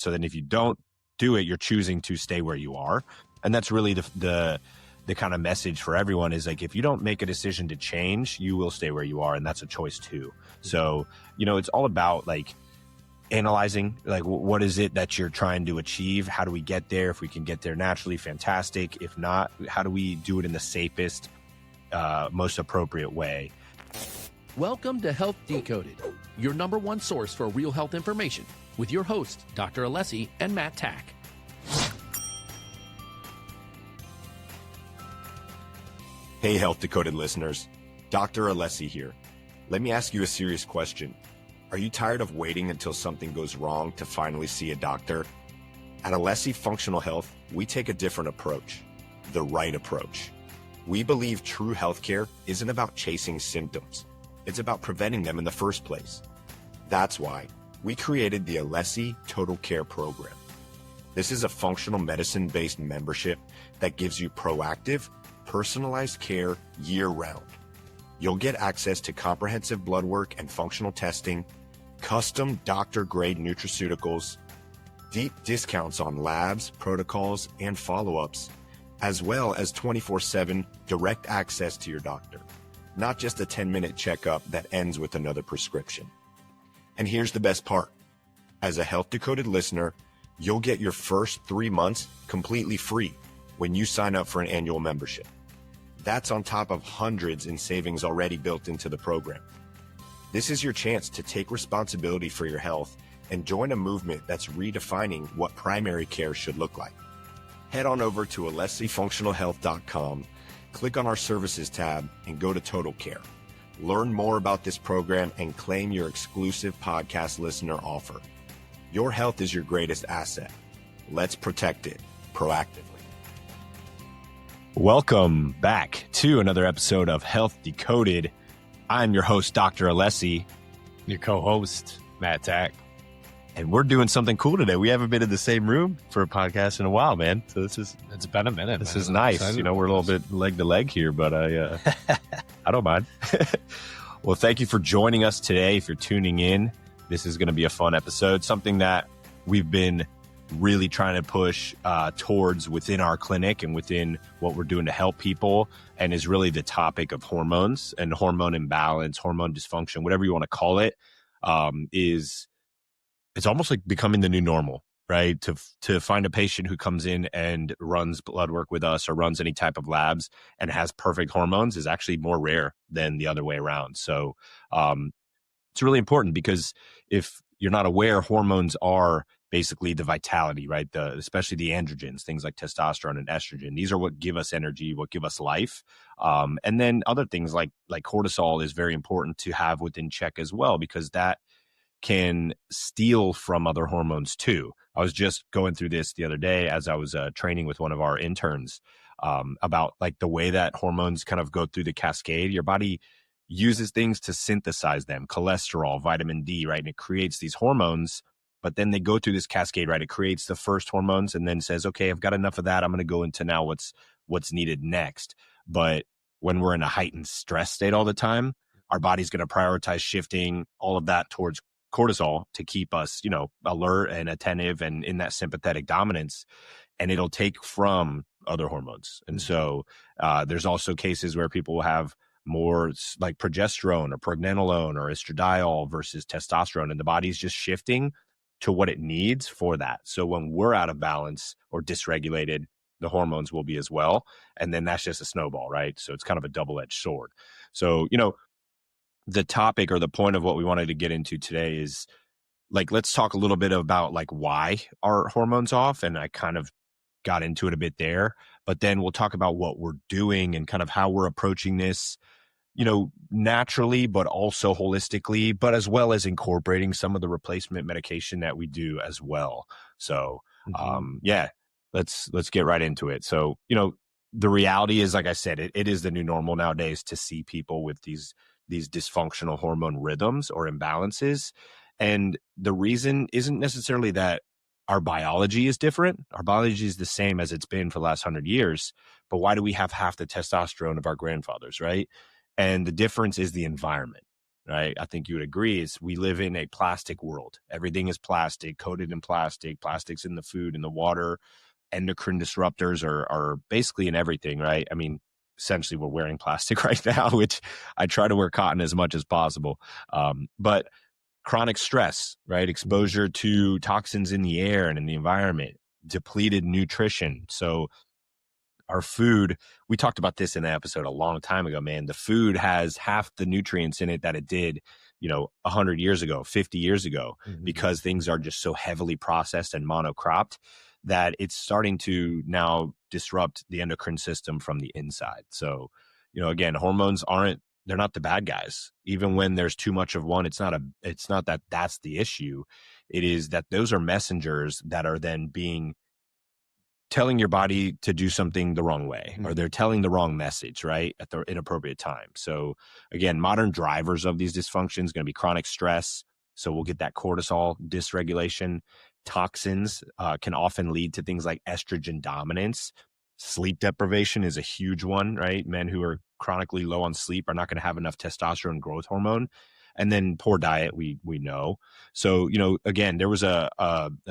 So then if you don't do it, you're choosing to stay where you are. And that's really the kind of message for everyone is like, if you don't make a decision to change, you will stay where you are. And that's a choice too. So, it's all about like analyzing, like, what is it that you're trying to achieve? How do we get there? If we can get there naturally, fantastic. If not, how do we do it in the safest, most appropriate way? Welcome to Health Decoded, your number one source for real health information with your hosts, Dr. Alessi and Matt Tack. Hey, Health Decoded listeners, Dr. Alessi here. Let me ask you a serious question. Are you tired of waiting until something goes wrong to finally see a doctor? At Alessi Functional Health, we take a different approach, the right approach. We believe true healthcare isn't about chasing symptoms. It's about preventing them in the first place. That's why we created the Alessi Total Care Program. This is a functional medicine-based membership that gives you proactive, personalized care year-round. You'll get access to comprehensive blood work and functional testing, custom doctor-grade nutraceuticals, deep discounts on labs, protocols, and follow-ups, as well as 24/7 direct access to your doctor, not just a 10-minute checkup that ends with another prescription. And here's the best part. As a Health Decoded listener, you'll get your first 3 months completely free when you sign up for an annual membership. That's on top of hundreds in savings already built into the program. This is your chance to take responsibility for your health and join a movement that's redefining what primary care should look like. Head on over to alessifunctionalhealth.com, click on our services tab, and go to Total Care. Learn more about this program and claim your exclusive podcast listener offer. Your health is your greatest asset. Let's protect it proactively. Welcome back to another episode of Health Decoded. I'm your host, Dr. Alessi. Your co-host, Matt Tack. And we're doing something cool today. We haven't been in the same room for a podcast in a while, man. So it's been a minute. This is nice. We're a little bit leg to leg here, but I don't mind. Well, thank you for joining us today. If you're tuning in, this is going to be a fun episode, something that we've been really trying to push towards within our clinic and within what we're doing to help people, and is really the topic of hormones and hormone imbalance, hormone dysfunction, whatever you want to call it. It's almost like becoming the new normal, right? To find a patient who comes in and runs blood work with us or runs any type of labs and has perfect hormones is actually more rare than the other way around. So it's really important, because if you're not aware, hormones are basically the vitality, right? Especially the androgens, things like testosterone and estrogen. These are what give us energy, what give us life. And then other things like cortisol is very important to have within check as well, because that can steal from other hormones too. I was just going through this the other day as I was training with one of our interns about like the way that hormones kind of go through the cascade. Your body uses things to synthesize them, cholesterol, vitamin D, right? And it creates these hormones, but then they go through this cascade, right? It creates the first hormones and then says, okay, I've got enough of that. I'm going to go into now what's needed next. But when we're in a heightened stress state all the time, our body's going to prioritize shifting all of that towards cortisol to keep us, alert and attentive and in that sympathetic dominance, and it'll take from other hormones. And so there's also cases where people will have more like progesterone or pregnenolone or estradiol versus testosterone, and the body's just shifting to what it needs for that. So when we're out of balance or dysregulated, the hormones will be as well. And then that's just a snowball, right? So it's kind of a double-edged sword. So, the topic or the point of what we wanted to get into today is like, let's talk a little bit about like why are hormones off. And I kind of got into it a bit there, but then we'll talk about what we're doing and kind of how we're approaching this, naturally, but also holistically, but as well as incorporating some of the replacement medication that we do as well. So, let's get right into it. So, the reality is, like I said, it is the new normal nowadays to see people with these dysfunctional hormone rhythms or imbalances. And the reason isn't necessarily that our biology is different. Our biology is the same as it's been for the last 100 years. But why do we have half the testosterone of our grandfathers, right? And the difference is the environment, right? I think you would agree is we live in a plastic world. Everything is plastic, coated in plastic, plastics in the food, in the water. Endocrine disruptors are basically in everything, right? I mean, essentially we're wearing plastic right now, which I try to wear cotton as much as possible. But chronic stress, right? Exposure to toxins in the air and in the environment, depleted nutrition. So our food, we talked about this in an episode a long time ago, man. The food has half the nutrients in it that it did, 100 years ago, 50 years ago, because things are just so heavily processed and monocropped that it's starting to now disrupt the endocrine system from the inside. So, again, hormones they're not the bad guys. Even when there's too much of one, it's not that that's the issue. It is that those are messengers that are then telling your body to do something the wrong way, or they're telling the wrong message, right, at the inappropriate time. So again, modern drivers of these dysfunctions going to be chronic stress. So we'll get that cortisol dysregulation. Toxins can often lead to things like estrogen dominance. Sleep deprivation is a huge one, right? Men who are chronically low on sleep are not going to have enough testosterone growth hormone. And then poor diet, we know. So, again, there was a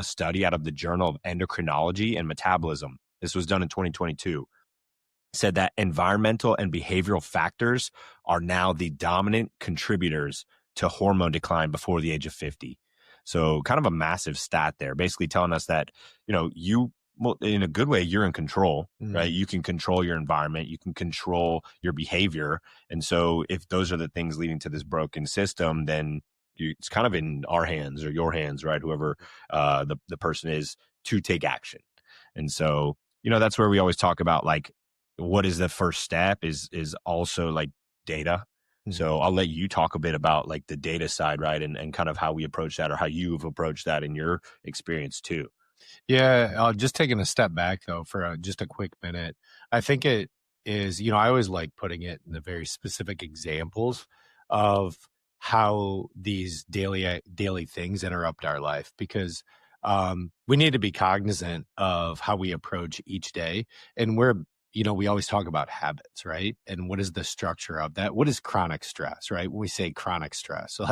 study out of the Journal of Endocrinology and Metabolism. This was done in 2022. Said that environmental and behavioral factors are now the dominant contributors to hormone decline before the age of 50. So kind of a massive stat there, basically telling us that, well, in a good way, you're in control, right? You can control your environment. You can control your behavior. And so if those are the things leading to this broken system, then it's kind of in our hands or your hands, right? Whoever the person is, to take action. And so, that's where we always talk about, like, what is the first step is also like data. So I'll let you talk a bit about like the data side, right? And kind of how we approach that, or how you've approached that in your experience too. Yeah, just taking a step back though for just a quick minute. I think it is, I always like putting it in the very specific examples of how these daily things interrupt our life, because we need to be cognizant of how we approach each day. And we always talk about habits, right? And what is the structure of that? What is chronic stress, right? When we say chronic stress, so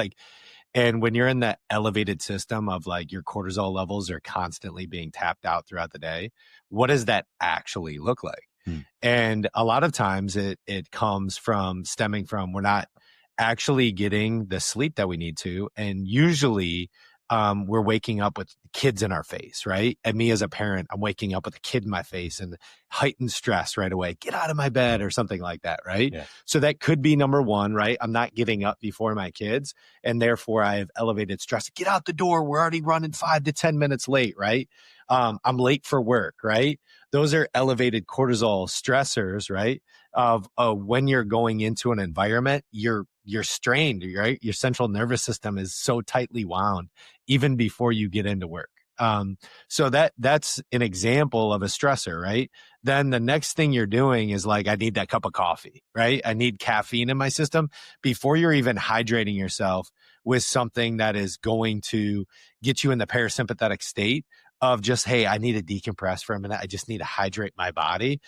and when you're in that elevated system of like your cortisol levels are constantly being tapped out throughout the day, what does that actually look like? And a lot of times it comes from stemming from we're not actually getting the sleep that we need to. And usually we're waking up with kids in our face, right? And me as a parent, I'm waking up with a kid in my face and heightened stress right away. Get out of my bed or something like that, right? Yeah. So that could be number one, right? I'm not getting up before my kids, and therefore I have elevated stress. Get out the door. We're already running 5 to 10 minutes late, right? I'm late for work, right? Those are elevated cortisol stressors, right? Of when you're going into an environment, you're strained, right? Your central nervous system is so tightly wound even before you get into work. So that's an example of a stressor, right? Then the next thing you're doing is like, I need that cup of coffee, right? I need caffeine in my system before you're even hydrating yourself with something that is going to get you in the parasympathetic state of just, hey, I need to decompress for a minute. I just need to hydrate my body.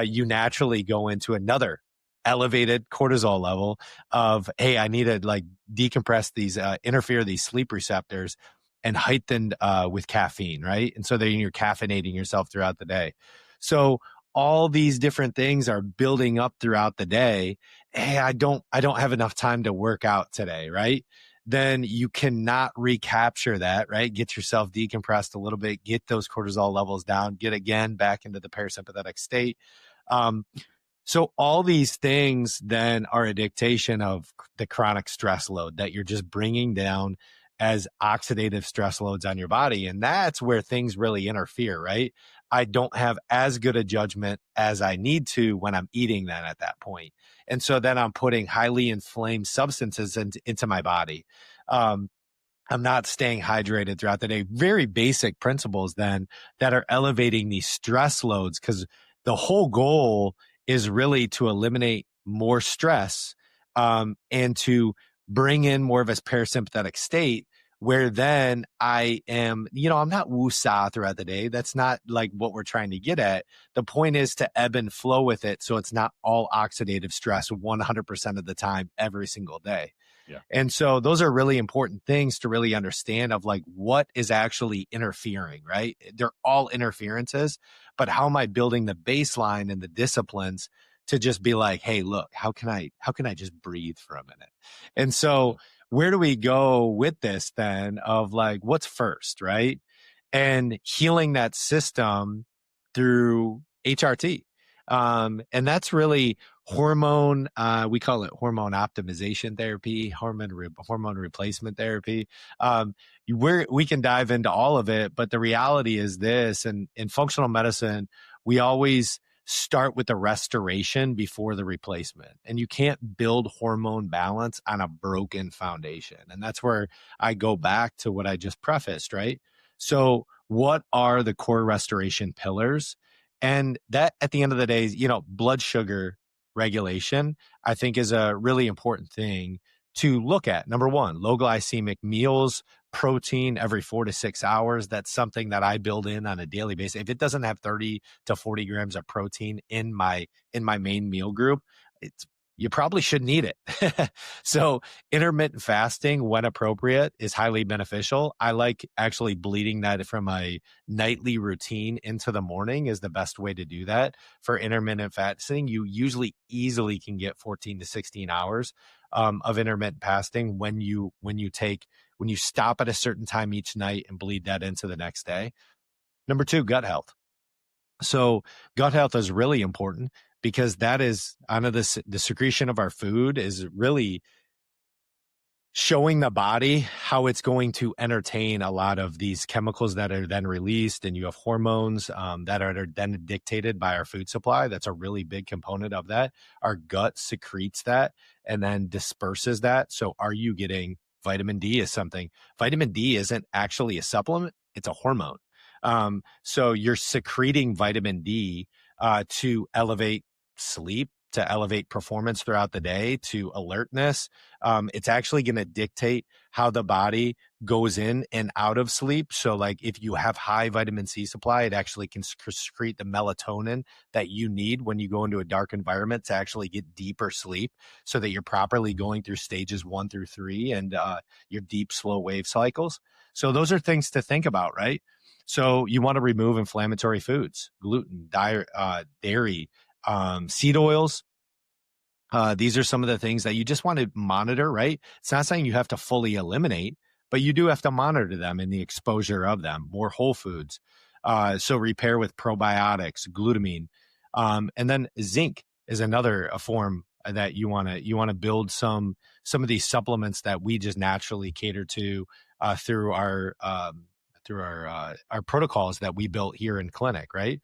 You naturally go into another elevated cortisol level of, hey, I need to like decompress these, interfere these sleep receptors and heightened with caffeine, right? And so then you're caffeinating yourself throughout the day. So all these different things are building up throughout the day. Hey, I don't have enough time to work out today, right? Then you cannot recapture that, right? Get yourself decompressed a little bit, get those cortisol levels down, get again back into the parasympathetic state. So all these things then are a dictation of the chronic stress load that you're just bringing down as oxidative stress loads on your body. And that's where things really interfere, right? I don't have as good a judgment as I need to when I'm eating then at that point. And so then I'm putting highly inflamed substances into my body. I'm not staying hydrated throughout the day. Very basic principles then that are elevating these stress loads, because the whole goal is really to eliminate more stress and to bring in more of a parasympathetic state where then I am, I'm not woo-saw throughout the day. That's not like what we're trying to get at. The point is to ebb and flow with it so it's not all oxidative stress 100% of the time, every single day. Yeah. And so those are really important things to really understand of like what is actually interfering, right? They're all interferences, but how am I building the baseline and the disciplines to just be like, hey, look, how can I just breathe for a minute? And so where do we go with this then of like, what's first, right? And healing that system through HRT. And that's really hormone, we call it hormone optimization therapy, hormone replacement therapy. We can dive into all of it, but the reality is this, and in functional medicine, we always start with the restoration before the replacement. And you can't build hormone balance on a broken foundation. And that's where I go back to what I just prefaced, right? So what are the core restoration pillars? And that at the end of the day, blood sugar regulation, I think is a really important thing to look at. Number one, low glycemic meals, protein every 4 to 6 hours. That's something that I build in on a daily basis. If it doesn't have 30 to 40 grams of protein in my main meal group, you probably shouldn't eat it. So intermittent fasting, when appropriate, is highly beneficial. I like actually bleeding that from a nightly routine into the morning is the best way to do that. For intermittent fasting, you usually easily can get 14 to 16 hours of intermittent fasting when you stop at a certain time each night and bleed that into the next day. Number two, gut health. So gut health is really important because that is the secretion of our food is really showing the body how it's going to entertain a lot of these chemicals that are then released, and you have hormones that are then dictated by our food supply. That's a really big component of that. Our gut secretes that and then disperses that. So are you getting vitamin D is something. Vitamin D isn't actually a supplement. It's a hormone. So you're secreting vitamin D to elevate sleep, to elevate performance throughout the day, to alertness. It's actually going to dictate how the body goes in and out of sleep. So like if you have high vitamin C supply, it actually can secrete the melatonin that you need when you go into a dark environment to actually get deeper sleep so that you're properly going through stages 1 through 3 and your deep, slow wave cycles. So those are things to think about, right? So you want to remove inflammatory foods, gluten, dairy, seed oils. These are some of the things that you just want to monitor, right? It's not saying you have to fully eliminate, but you do have to monitor them and the exposure of them. More whole foods. So repair with probiotics, glutamine, and then zinc is another form that you want to build some of these supplements that we just naturally cater to through our protocols that we built here in clinic, right?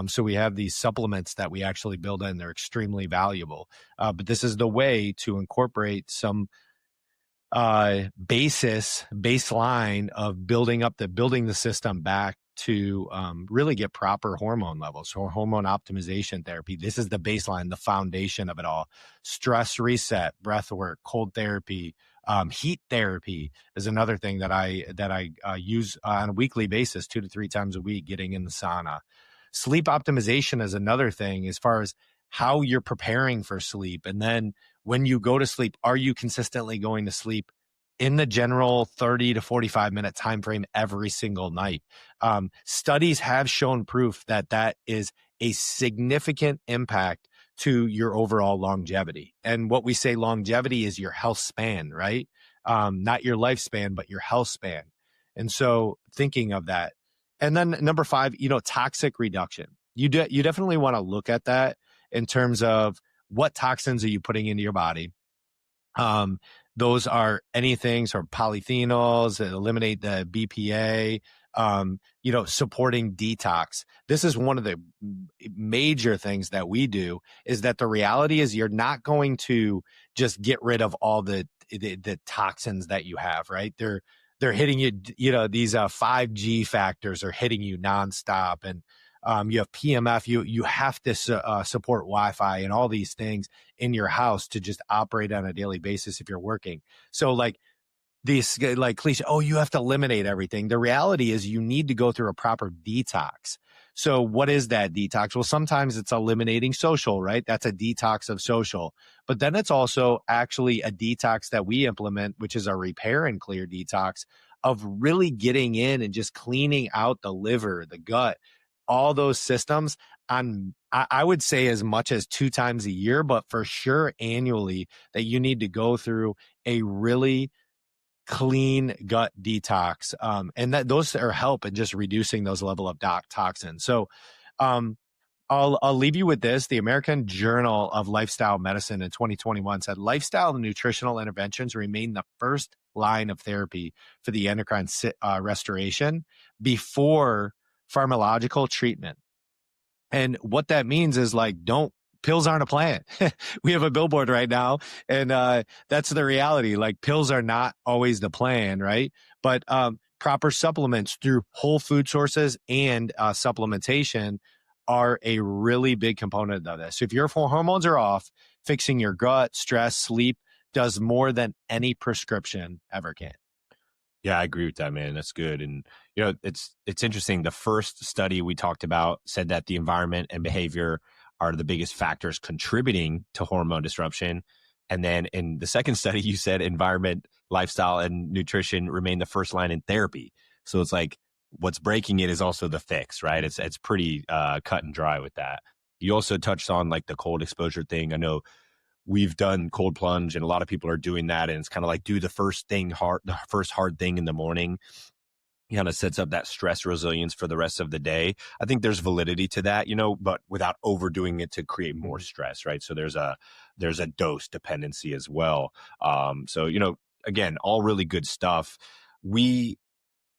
So we have these supplements that we actually build in. They're extremely valuable. But this is the way to incorporate some baseline of building the system back to really get proper hormone levels. So hormone optimization therapy. This is the baseline, the foundation of it all. Stress reset, breath work, cold therapy, heat therapy is another thing that I use on a weekly basis, 2 to 3 times a week, getting in the sauna. Sleep optimization is another thing as far as how you're preparing for sleep. And then when you go to sleep, are you consistently going to sleep in the general 30 to 45 minute time frame every single night? Studies have shown proof that is a significant impact to your overall longevity. And what we say longevity is your health span, right? Not your lifespan, but your health span. And so thinking of that. And then number 5, toxic reduction. You definitely want to look at that in terms of what toxins are you putting into your body. Those are anything, sort of polyphenols that eliminate the BPA, supporting detox. This is one of the major things that we do, is that the reality is you're not going to just get rid of all the toxins that you have, right? They're hitting you, these 5G factors are hitting you nonstop. And you have PMF, you have to support Wi-Fi and all these things in your house to just operate on a daily basis if you're working. So like these like cliche, oh, you have to eliminate everything. The reality is you need to go through a proper detox. So what is that detox? Well, sometimes it's eliminating social, right? That's a detox of social. But then it's also actually a detox that we implement, which is a repair and clear detox of really getting in and just cleaning out the liver, the gut, all those systems on, I would say as much as 2 times a year, but for sure annually, that you need to go through a really clean gut detox. And that those are help in just reducing those level of toxins. So, um, I'll leave you with this. The American Journal of Lifestyle Medicine in 2021 said lifestyle and nutritional interventions remain the first line of therapy for the endocrine restoration before pharmacological treatment. And what that means is like, pills aren't a plan. We have a billboard right now, and that's the reality. Like pills are not always the plan, right? But proper supplements through whole food sources and supplementation are a really big component of this. So if your hormones are off, fixing your gut, stress, sleep does more than any prescription ever can. Yeah, I agree with that, man. That's good. And it's interesting. The first study we talked about said that the environment and behavior are the biggest factors contributing to hormone disruption. And then in the second study, you said environment, lifestyle, and nutrition remain the first line in therapy. So it's like what's breaking it is also the fix, right? It's pretty cut and dry with that. You also touched on like the cold exposure thing. I know we've done cold plunge and a lot of people are doing that. And it's kind of like do the first hard thing in the morning. It kind of sets up that stress resilience for the rest of the day. I think there's validity to that, but without overdoing it to create more stress, right? So there's a dose dependency as well. So, again, all really good stuff. We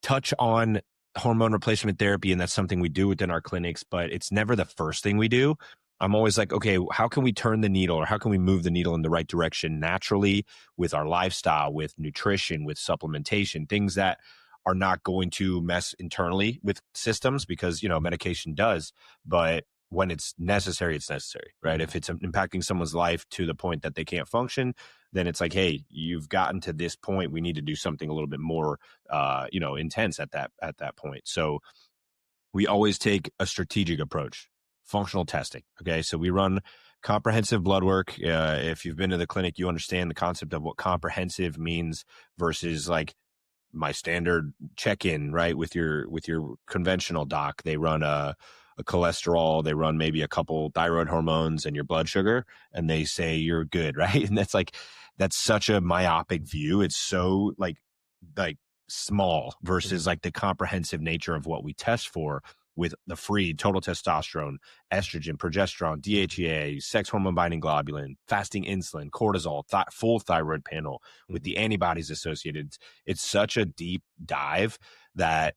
touch on hormone replacement therapy, and that's something we do within our clinics, but it's never the first thing we do. I'm always like, okay, how can we turn the needle or how can we move the needle in the right direction naturally with our lifestyle, with nutrition, with supplementation, things that are not going to mess internally with systems because, medication does. But when it's necessary, right? If it's impacting someone's life to the point that they can't function, then it's like, hey, you've gotten to this point. We need to do something a little bit more, intense at that point. So we always take a strategic approach, functional testing. Okay. So we run comprehensive blood work. If you've been to the clinic, you understand the concept of what comprehensive means versus like my standard check-in, right? With your conventional doc. They run a cholesterol, they run maybe a couple thyroid hormones and your blood sugar, and they say you're good, right? And that's such a myopic view. It's so like small versus like the comprehensive nature of what we test for with the free total testosterone, estrogen, progesterone, DHEA, sex hormone binding globulin, fasting insulin, cortisol, full thyroid panel with the antibodies associated. It's such a deep dive that,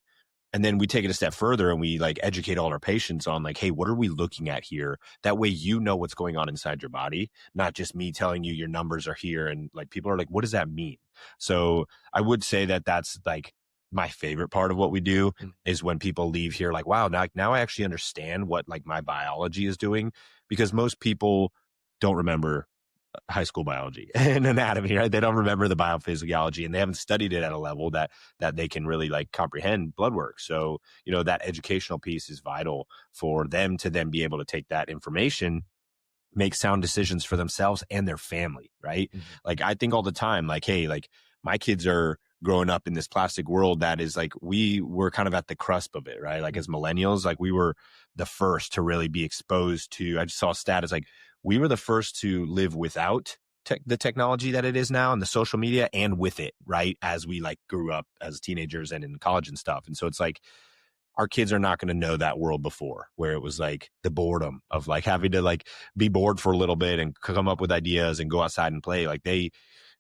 and then we take it a step further and we like educate all our patients on like, hey, what are we looking at here? That way, what's going on inside your body, not just me telling you your numbers are here. And like, people are like, what does that mean? So I would say that that's like my favorite part of what we do is when people leave here like, wow, now I actually understand what like my biology is doing, because most people don't remember high school biology and anatomy, right? They don't remember the biophysiology and they haven't studied it at a level that they can really like comprehend blood work. So, that educational piece is vital for them to then be able to take that information, make sound decisions for themselves and their family, right? Like I think all the time, like, hey, like my kids are growing up in this plastic world that is like, we were kind of at the cusp of it, right? Like as millennials, like we were the first to really be exposed to, I just saw a stat, like we were the first to live without the technology that it is now and the social media and with it, right? As we like grew up as teenagers and in college and stuff. And so it's like, our kids are not going to know that world before, where it was like the boredom of like having to like be bored for a little bit and come up with ideas and go outside and play. Like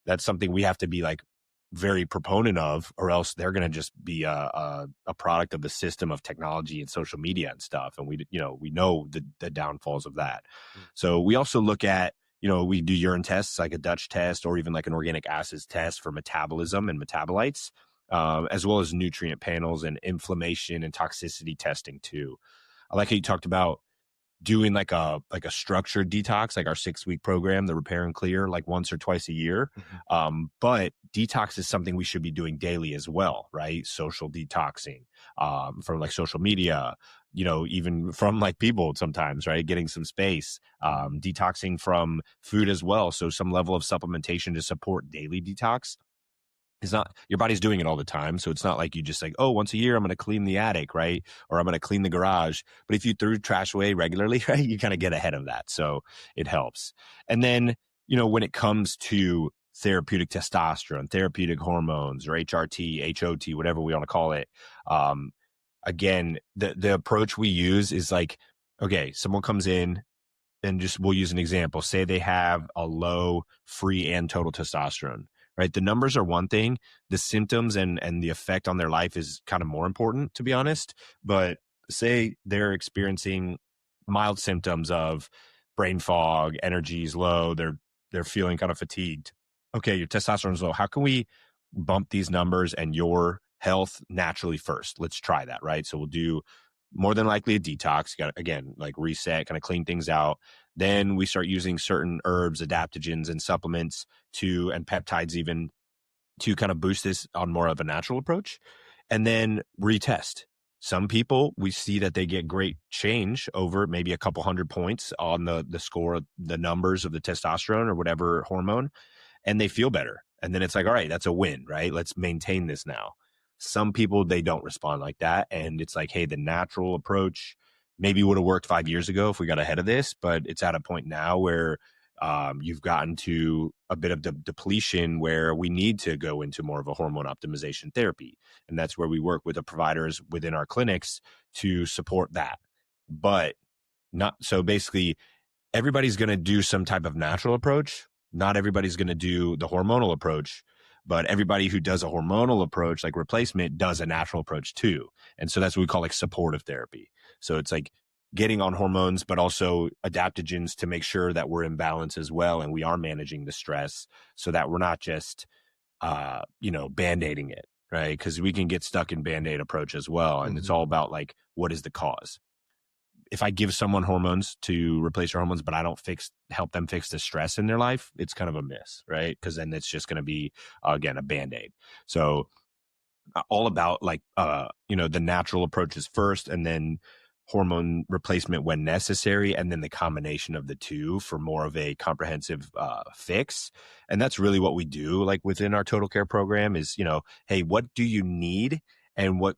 that's something we have to be like very proponent of, or else they're going to just be a product of the system of technology and social media and stuff. And we know the downfalls of that. So we also look at, we do urine tests, like a Dutch test or even like an organic acids test for metabolism and metabolites, as well as nutrient panels and inflammation and toxicity testing too. I like how you talked about doing like a structured detox, like our 6-week program, the Repair and Clear, like once or twice a year. But detox is something we should be doing daily as well, right? Social detoxing from like social media, even from like people sometimes, right? Getting some space, detoxing from food as well. So some level of supplementation to support daily detox. It's not, your body's doing it all the time. So it's not like you just like, oh, once a year, I'm going to clean the attic, right? Or I'm going to clean the garage. But if you threw trash away regularly, right, you kind of get ahead of that. So it helps. And then, when it comes to therapeutic testosterone, therapeutic hormones, or HRT, HOT, whatever we want to call it, again, the approach we use is like, okay, someone comes in, and just we'll use an example. Say they have a low free and total testosterone, right? The numbers are one thing. The symptoms and the effect on their life is kind of more important, to be honest. But say they're experiencing mild symptoms of brain fog, energy is low, they're feeling kind of fatigued. Okay, your testosterone is low. How can we bump these numbers and your health naturally first? Let's try that, right? So we'll do more than likely a detox. Got again, like reset, kind of clean things out. Then we start using certain herbs, adaptogens, and supplements and peptides even to kind of boost this on more of a natural approach. And then retest. Some people, we see that they get great change over maybe a couple 100 points on the score, the numbers of the testosterone or whatever hormone, and they feel better. And then it's like, all right, that's a win, right? Let's maintain this now. Some people, they don't respond like that. And it's like, hey, the natural approach maybe would have worked 5 years ago if we got ahead of this, but it's at a point now where you've gotten to a bit of depletion where we need to go into more of a hormone optimization therapy. And that's where we work with the providers within our clinics to support that. But not so basically, everybody's going to do some type of natural approach. Not everybody's going to do the hormonal approach, but everybody who does a hormonal approach, like replacement, does a natural approach too. And so that's what we call like supportive therapy. So it's like getting on hormones, but also adaptogens to make sure that we're in balance as well. And we are managing the stress so that we're not just, band-aiding it, right? Because we can get stuck in band-aid approach as well. And it's all about like, what is the cause? If I give someone hormones to replace their hormones, but I don't help them fix the stress in their life, it's kind of a miss, right? Because then it's just going to be, again, a band-aid. So all about like, the natural approaches first, and then hormone replacement when necessary, and then the combination of the two for more of a comprehensive fix. And that's really what we do, like within our total care program is, hey, what do you need and what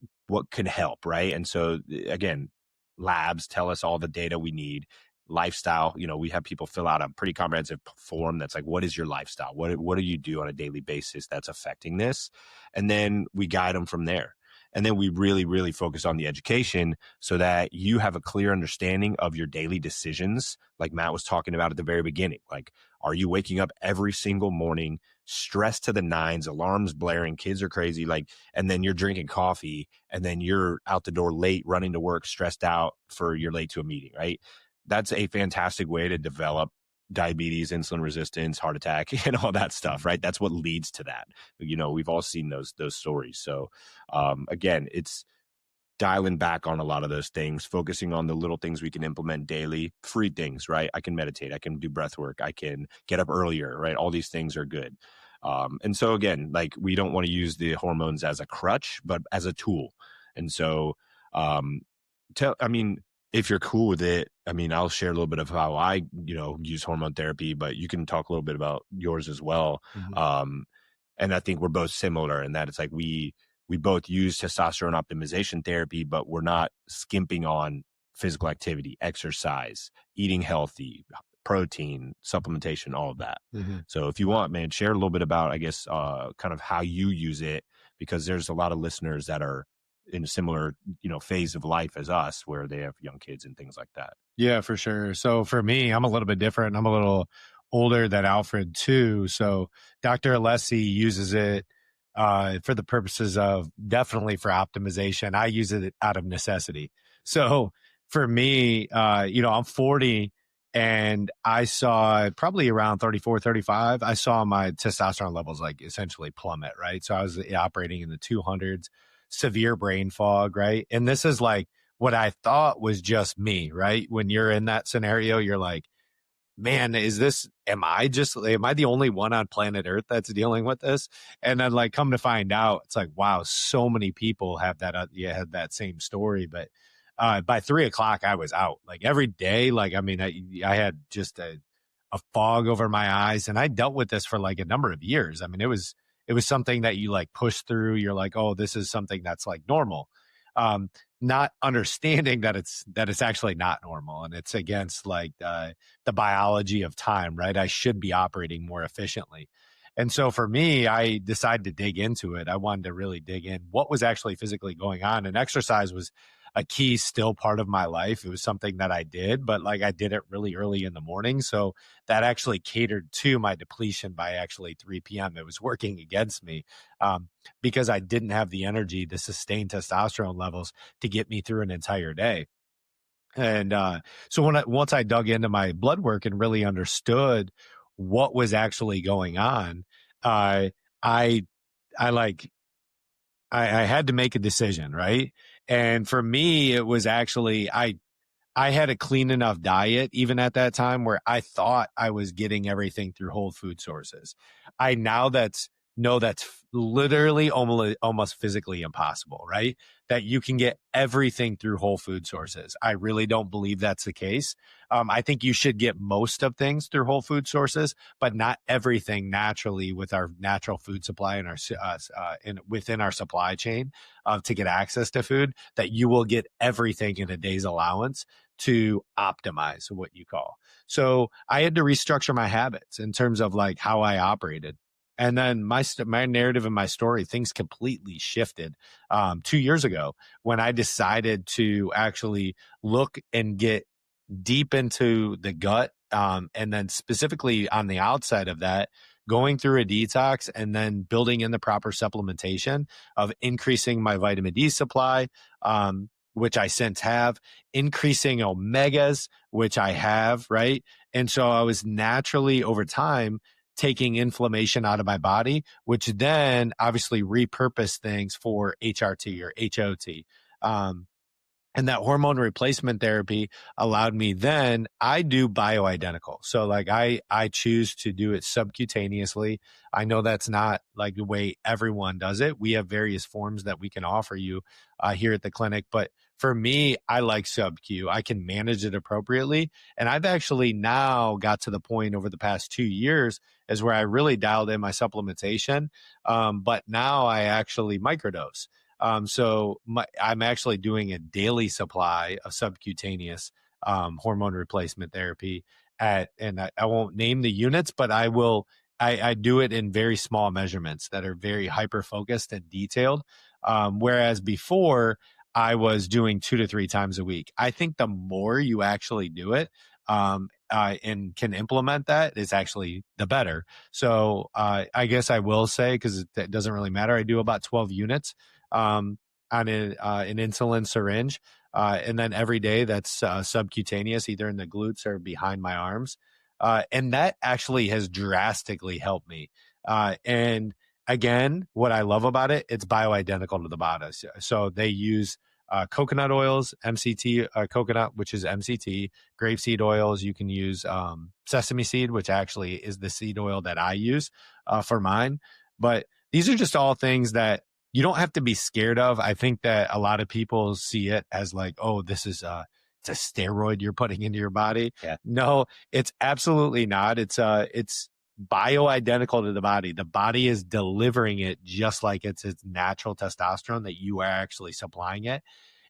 can help, right? And so again, labs tell us all the data we need. Lifestyle, we have people fill out a pretty comprehensive form that's like, what is your lifestyle? What do you do on a daily basis that's affecting this? And then we guide them from there. And then we really, really focus on the education so that you have a clear understanding of your daily decisions. Like Matt was talking about at the very beginning, like, are you waking up every single morning, stressed to the nines, alarms blaring, kids are crazy, like, and then you're drinking coffee and then you're out the door late, running to work, stressed out for you're late to a meeting, right? That's a fantastic way to develop diabetes, insulin resistance, heart attack, and all that stuff, right? That's what leads to that. We've all seen those stories. So again, it's dialing back on a lot of those things, focusing on the little things we can implement daily, free things, right? I can meditate, I can do breath work, I can get up earlier, right? All these things are good. And so again, like, we don't want to use the hormones as a crutch, but as a tool. And so, if you're cool with it, I'll share a little bit of how I, use hormone therapy, but you can talk a little bit about yours as well. And I think we're both similar in that it's like we both use testosterone optimization therapy, but we're not skimping on physical activity, exercise, eating healthy, protein, supplementation, all of that. So if you want, man, share a little bit about, I guess, kind of how you use it, because there's a lot of listeners that are in a similar, phase of life as us, where they have young kids and things like that. Yeah, for sure. So for me, I'm a little bit different. I'm a little older than Alfred too. So Dr. Alessi uses it for the purposes of definitely for optimization. I use it out of necessity. So for me, I'm 40 and I saw probably around 34, 35, I saw my testosterone levels like essentially plummet, right? So I was operating in the 200s, severe brain fog, right? And this is like what I thought was just me, right? When you're in that scenario, you're like, man, am I the only one on planet Earth that's dealing with this? And then like come to find out, it's like, wow, so many people have that, had that same story. But by 3 o'clock, I was out like every day. Like, I mean, I had just a fog over my eyes, and I dealt with this for like a number of years. I mean, it was something that you like push through. You're like, oh, this is something that's like normal. Not understanding that it's actually not normal, and it's against like the biology of time, right? I should be operating more efficiently. And so for me, I decided to dig into it. I wanted to really dig in what was actually physically going on. And exercise was a key still part of my life. It was something that I did, but like I did it really early in the morning. So that actually catered to my depletion by actually 3 p.m. It was working against me because I didn't have the energy to sustain testosterone levels to get me through an entire day. And so once I dug into my blood work and really understood what was actually going on, I I had to make a decision, right? And for me, it was actually I had a clean enough diet even at that time where I thought I was getting everything through whole food sources. I now know that's literally almost physically impossible, right? That you can get everything through whole food sources. I really don't believe that's the case. I think you should get most of things through whole food sources, but not everything naturally with our natural food supply and within our supply chain to get access to food, that you will get everything in a day's allowance to optimize what you call. So I had to restructure my habits in terms of like how I operated. And then my narrative and my story, things completely shifted 2 years ago when I decided to actually look and get deep into the gut. And then specifically on the outside of that, going through a detox and then building in the proper supplementation of increasing my vitamin D supply, which I since have, increasing omegas, which I have, right? And so I was naturally over time taking inflammation out of my body, which then obviously repurposed things for HRT or HOT. And that hormone replacement therapy allowed me I do bioidentical. So like I choose to do it subcutaneously. I know that's not like the way everyone does it. We have various forms that we can offer you here at the clinic. But for me, I like sub-Q. I can manage it appropriately. And I've actually now got to the point over the past 2 years is where I really dialed in my supplementation. But now I actually microdose. I'm actually doing a daily supply of subcutaneous hormone replacement therapy and I won't name the units, but I will. I do it in very small measurements that are very hyper focused and detailed. Whereas before I was doing 2 to 3 times a week. I think the more you actually do it, and can implement that is actually the better. So I guess I will say, because it doesn't really matter, I do about 12 units on an insulin syringe. And then every day that's subcutaneous, either in the glutes or behind my arms. And that actually has drastically helped me. And again, what I love about it, it's bioidentical to the body. So they use coconut oils, MCT coconut, which is MCT, grapeseed oils. You can use sesame seed, which actually is the seed oil that I use for mine. But these are just all things that you don't have to be scared of. I think that a lot of people see it as like, oh, this is it's a steroid you're putting into your body. Yeah. No, it's absolutely not. It's bioidentical to the body. The body is delivering it just like it's natural testosterone that you are actually supplying it.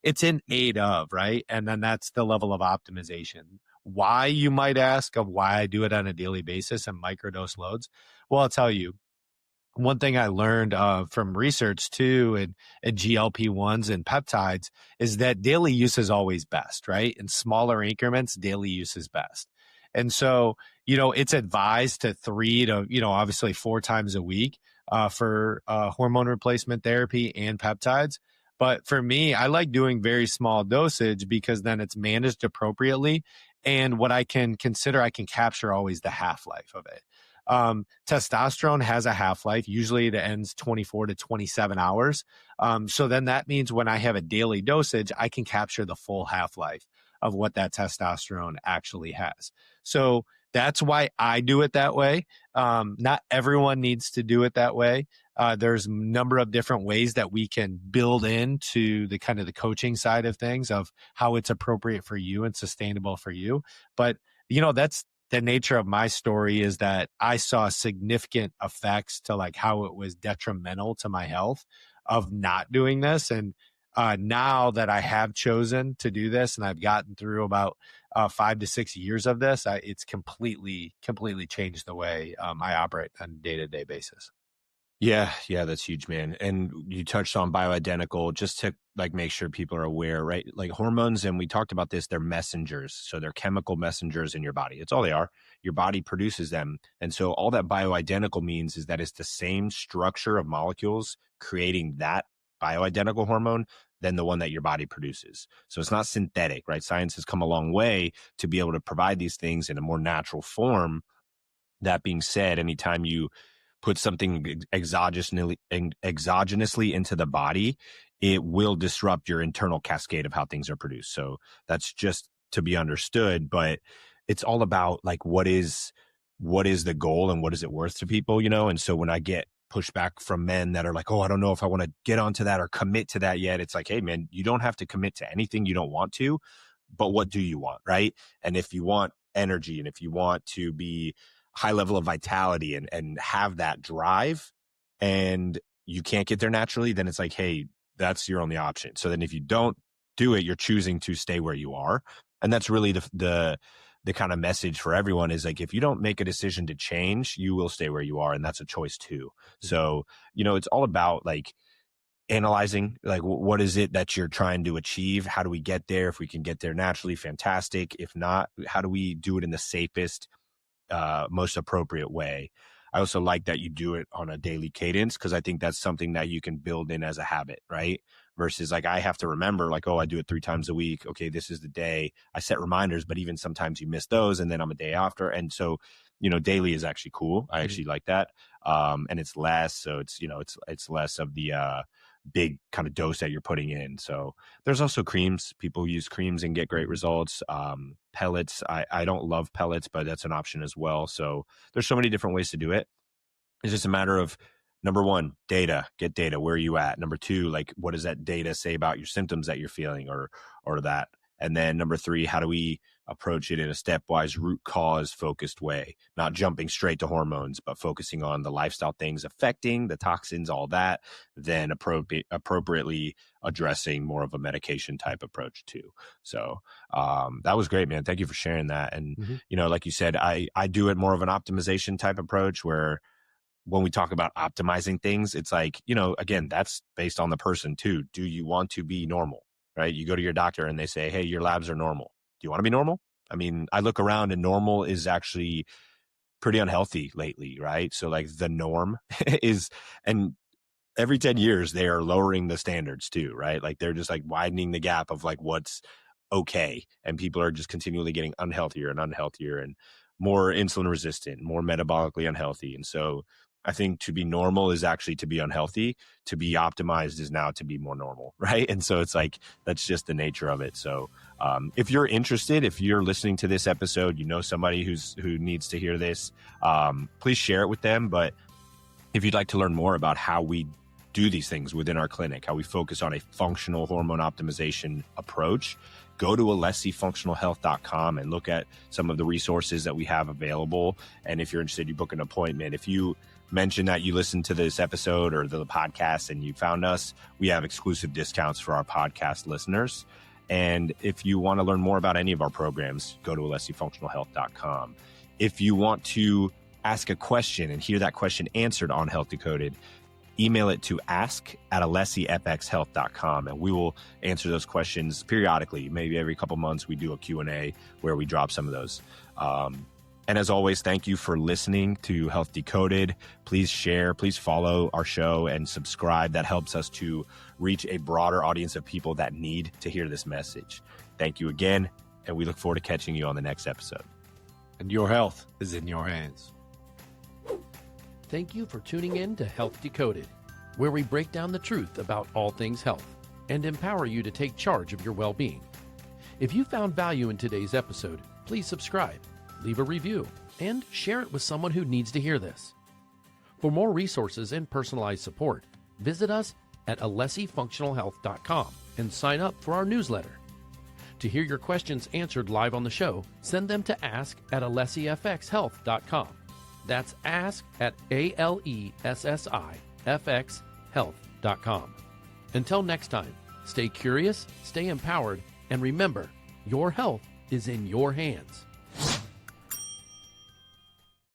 It's in aid of, right? And then that's the level of optimization. Why, you might ask, of why I do it on a daily basis and microdose loads? Well, I'll tell you. One thing I learned from research too, and GLP-1s and peptides is that daily use is always best, right? In smaller increments, daily use is best. And so, it's advised to 3 to, obviously 4 times a week for hormone replacement therapy and peptides. But for me, I like doing very small dosage because then it's managed appropriately. And what I can consider, I can capture always the half-life of it. Testosterone has a half-life. Usually it ends 24 to 27 hours. So then that means when I have a daily dosage, I can capture the full half-life of what that testosterone actually has. So that's why I do it that way. Not everyone needs to do it that way. There's a number of different ways that we can build into the kind of the coaching side of things of how it's appropriate for you and sustainable for you. But, that's the nature of my story, is that I saw significant effects to like how it was detrimental to my health of not doing this. And now that I have chosen to do this and I've gotten through about 5 to 6 years of this, it's completely changed the way I operate on a day-to-day basis. Yeah, that's huge, man. And you touched on bioidentical, just to like make sure people are aware, right? Like hormones, and we talked about this, they're messengers. So they're chemical messengers in your body. It's all they are. Your body produces them. And so all that bioidentical means is that it's the same structure of molecules creating that bioidentical hormone than the one that your body produces. So it's not synthetic, right? Science has come a long way to be able to provide these things in a more natural form. That being said, anytime you put something exogenously into the body, it will disrupt your internal cascade of how things are produced. So that's just to be understood, but it's all about like, what is the goal and what is it worth to people, And so when I get pushback from men that are like, oh, I don't know if I want to get onto that or commit to that yet. It's like, hey man, you don't have to commit to anything you don't want to, but what do you want? Right. And if you want energy and if you want to be high level of vitality and have that drive and you can't get there naturally, then it's like, hey, that's your only option. So then if you don't do it, you're choosing to stay where you are. And that's really the kind of message for everyone is like, if you don't make a decision to change, you will stay where you are. And that's a choice too. So, it's all about like analyzing, like, what is it that you're trying to achieve? How do we get there? If we can get there naturally, fantastic. If not, how do we do it in the safest, most appropriate way? I also like that you do it on a daily cadence, because I think that's something that you can build in as a habit, right? Versus like, I have to remember like, oh, I do it 3 times a week. Okay, this is the day. I set reminders, but even sometimes you miss those and then I'm a day after. And so, daily is actually cool. I actually like that. And it's less. So it's, it's less of the, big kind of dose that you're putting in. So there's also creams. People use creams and get great results. Pellets. I don't love pellets, but that's an option as well. So there's so many different ways to do it. It's just a matter of, number one, data. Get data. Where are you at? Number 2, like, what does that data say about your symptoms that you're feeling or that? And then number 3, how do we approach it in a stepwise, root cause focused way, not jumping straight to hormones, but focusing on the lifestyle things affecting the toxins, all that, then appropriately addressing more of a medication type approach too. So that was great, man. Thank you for sharing that. And, like you said, I do it more of an optimization type approach, where when we talk about optimizing things, it's like, again, that's based on the person too. Do you want to be normal? Right? You go to your doctor and they say, hey, your labs are normal. Do you want to be normal? I mean, I look around and normal is actually pretty unhealthy lately, right? So like the norm is, and every 10 years they are lowering the standards too, right? Like they're just like widening the gap of like what's okay. And people are just continually getting unhealthier and more insulin resistant, more metabolically unhealthy. And so I think to be normal is actually to be unhealthy. To be optimized is now to be more normal, right? And so it's like, that's just the nature of it. So if you're interested, if you're listening to this episode, somebody who needs to hear this, please share it with them. But if you'd like to learn more about how we do these things within our clinic, how we focus on a functional hormone optimization approach, go to alessifunctionalhealth.com and look at some of the resources that we have available. And if you're interested, you book an appointment. If you mention that you listened to this episode or the podcast and you found us, we have exclusive discounts for our podcast listeners. And if you want to learn more about any of our programs, go to alessifunctionalhealth.com. If you want to ask a question and hear that question answered on Health Decoded, email it to ask@alessifxhealth.com, and we will answer those questions periodically. Maybe every couple months we do a Q&A where we drop some of those. And as always, thank you for listening to Health Decoded. Please share, please follow our show and subscribe. That helps us to reach a broader audience of people that need to hear this message. Thank you again, and we look forward to catching you on the next episode. And your health is in your hands. Thank you for tuning in to Health Decoded, where we break down the truth about all things health and empower you to take charge of your well-being. If you found value in today's episode, please subscribe, leave a review, and share it with someone who needs to hear this. For more resources and personalized support, visit us at alessifunctionalhealth.com and sign up for our newsletter. To hear your questions answered live on the show, send them to ask@alessifxhealth.com. That's ask at ALESSIFXhealth.com. Until next time, stay curious, stay empowered, and remember, your health is in your hands.